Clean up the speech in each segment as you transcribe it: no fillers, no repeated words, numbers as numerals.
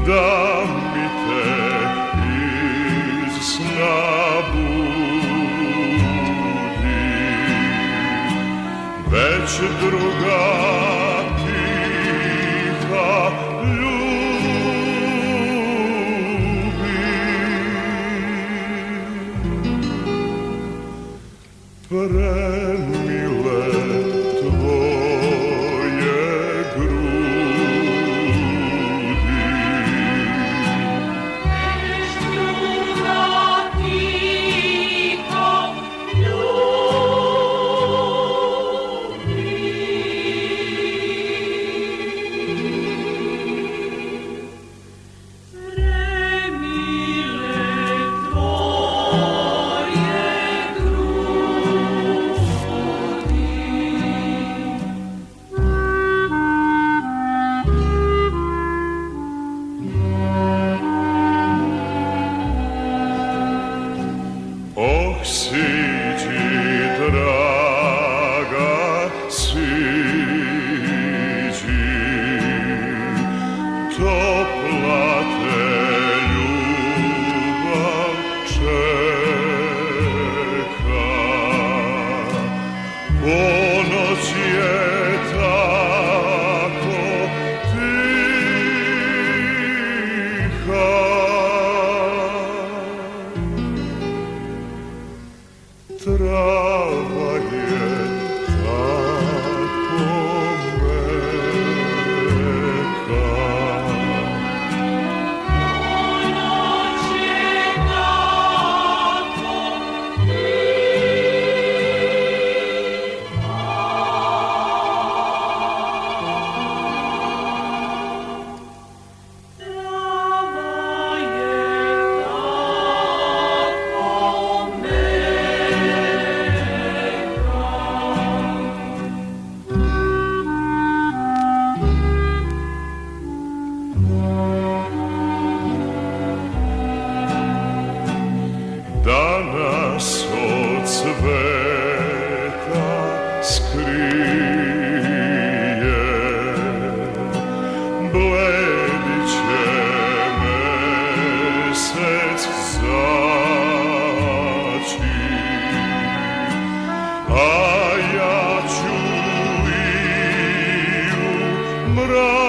da mi te iz sna budi. Već druga tiha ljubi, premile tvoje grudi. Već druga tiha ljubi, premile tvoje Siđi, draga, siđi, topla te ljubav čeka. Ponoć je tako tiha, trava je tako meka. ponoć je tako trava je Danas od sveta skrije, bledit će mesec zaći, a ja ću i u mraku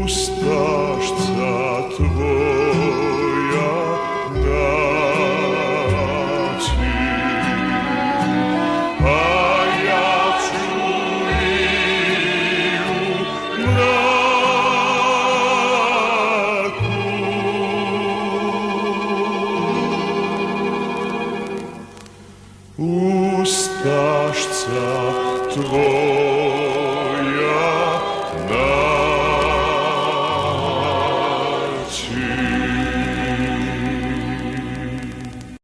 ustašca tvoja naći, a ja ću i u mraku ustašca tvoja